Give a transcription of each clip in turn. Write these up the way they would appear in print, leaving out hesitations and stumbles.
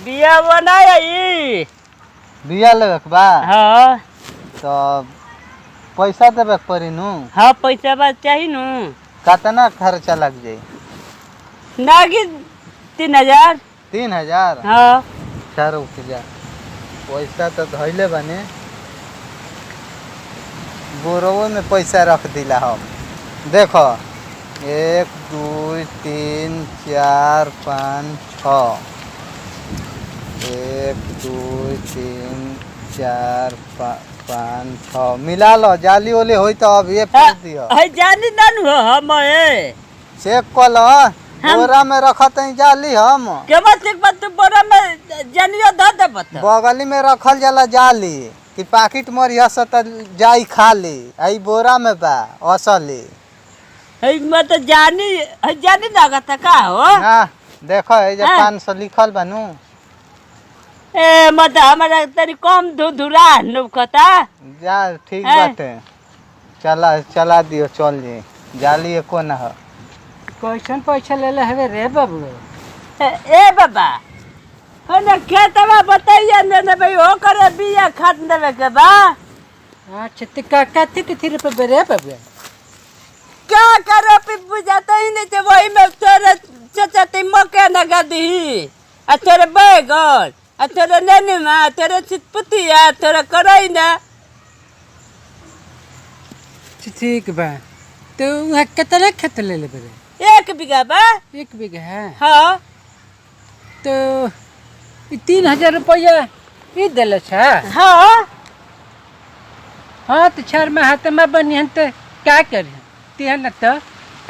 बिया बनाया ई बिया लेवे के बा। हाँ तो पैसा देवे के पड़ी नु। हाँ पैसा बात चाहिए नु। कितना खर्चा लग जाई? नागी 3000। 3000? हाँ चार उठ जा। पैसा तो धैले बने बोरवो में पैसा रख दिला हम। देखो 1 2 3 4 5 6 1 2 3 4 5 6 मिला लो। जाली ओली होई तो अब ये पूछ दियो। है जानी नानु हम ए चेक कर लो। बोरा में रखत है जाली हम के मतलब बात बोरा में जानियो द दे बता। बगली में रखल जाला जाली कि पाकिट मरिया से त जाई खाली। आई बोरा में बा असली। है मत जानी लागत का हो ना देखो ए जे 500 लिखल बानू। ए मत हमरा तनी कम धुरा नुकता जा ठीक बाटे। चला दियो चल जी। जाली एको ना हो। कैसन पैसा ले ले हवे रे बाबू? ए बाबा ना खेतवा बताइए ना भाई हो करे बिया खाद देवे के बा। अच्छा ते कथी कथी रुपए रे बाबू? क्या करो पिप्पू जाता ही नहीं थे वही में तेरे चाचा ते मक्का लगा दी आ तेरे बैगन आ तेरे नैनीमा तेरे चितपुतिया तेरे करई ना। ठीक बा। तो वहाँ कितना खेत ले ले बरे? 1 बीघा बा। 1 बीघा है? हाँ तो 3000 रुपया ये दिल छा? हाँ हाँ तो 4 माह में बनिहन तो क्या करी तिहन तो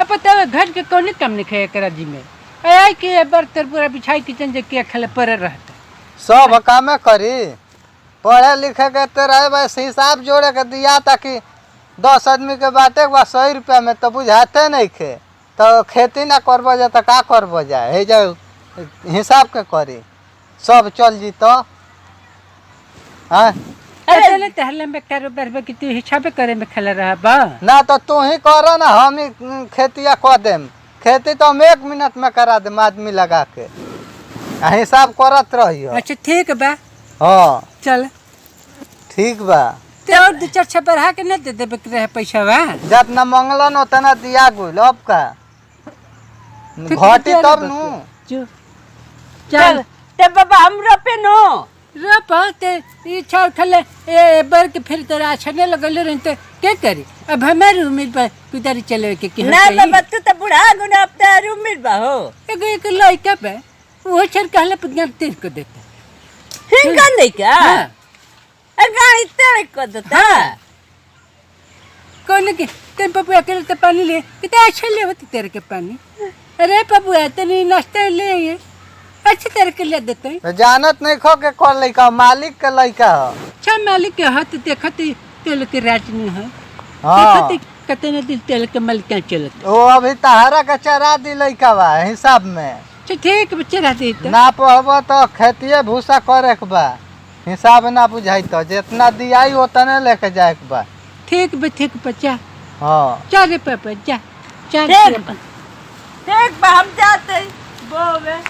अब पता घर के कौन काम नहीं खाया करा जी में आई के बर्तन पूरा बिछाई किचन जे के खले पड़े रहता सब कामे करी। पढ़े लिखे के तो रहे बस हिसाब जोड़े के दिया ताकि 10 आदमी के बाटे बा 100 रुपया में तो बुझाते नहीं खे। तो खेती ना करबो जा तो का करबो जा हे जो हिसाब के करी सब चल जी तो। हाँ अरे टहले में कारोबार में कि तू हिसाब करे में खला रहा बा ना तो तू ही करो ना हम ही खेतिया कर देम। खेती तो हम 1 मिनट में करा देम आदमी लगा के। हिसाब करत रहियो। अच्छा ठीक बा। हाँ चल ठीक बा। ते और 2-4 बढ़ा के न दे देबे के रहे पैसा बा? जितना मंगलन उतना दिया गुल अब का घटी तब नु। चल ते बाबा हम रोपे नो रोपते ई छाव खले ए बर के फिर तोरा अच्छा नहीं लगल रही तो क्या करी? अब हमारी उम्मीद पर पितारी चले के ना बाबा तू तो बुढ़ा गुना अब तार उम्र बा हो। एक लड़का पे वो छर कहले पत्नी तीर को देता हिंगा नहीं क्या? हाँ। गाड़ी तेरे को देता कौन के तेरे पप्पू अकेले तो पानी ले कितना अच्छा ले होती तेरे के पानी। अरे पप्पू तेरे नाश्ता ले ये अच्छे तरह के ले देते हैं। तो जानत नहीं खो के कौन लड़का मालिक के लड़का हो। अच्छा मालिक के हाथ देखते तेल के राज नहीं है। हाँ कितने दिन तेल के मालिक क्या चलते वो अभी तहारा का चरा दी लड़का बा हिसाब में। अच्छा ठीक बच्चे रहते ना पहबो तो खेतिए भूसा करे के बा हिसाब ना बुझाई तो जितना दियाई उतने लेके जाए के बा। ठीक बच्चा। हाँ चल रे पापा जा चल देख बा हम जाते वो में।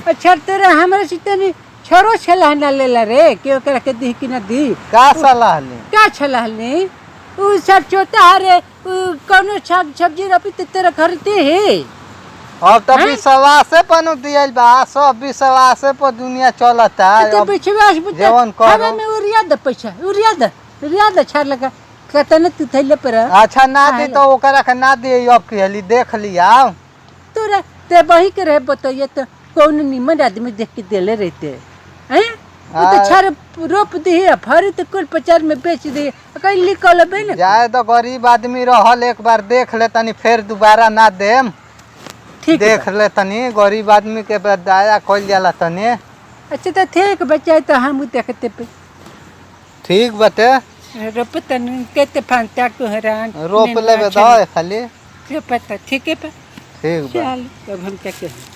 अच्छा तेरा हमारे सीते छोरो छलाह ना लेला रे क्यों कर के दी कि ना दी का सलाह ली? क्या छलाह ली? उ सब चोता हरे कोनो साग सब्जी रोपी तो तेरा खरीदते है। अब तो विश्वासे पर दियल बा सब विश्वासे पर दुनिया चलता। तो विश्वास जीवन करो हमें में उरिया दे पैसा उरिया दे छाड़ लगा कतने तू थैले पर। अच्छा ना दी तो ओकरा के ना दी अब कहली देख लिया तोरा ते बही के रहे बताइए तो कौन निमन आदमी देख के देले रहते हैं। वो तो छाड़ रोप दी फरी तो कुल 50 में बेच दी कहीं लिखल बे ना जाए तो गरीब आदमी रहल एक बार देख ले तनी फिर दोबारा ना देम। ठीक देख ले तनी गरीब आदमी के दया कइल जाला तनी। अच्छा तो ठीक बच्चा तो हम देखते पे ठीक बटे रोप तन के फांता को हैरान रोप लेबे दो खाली। रोपता ठीक है ठीक बा। चल अब हम क्या कहें।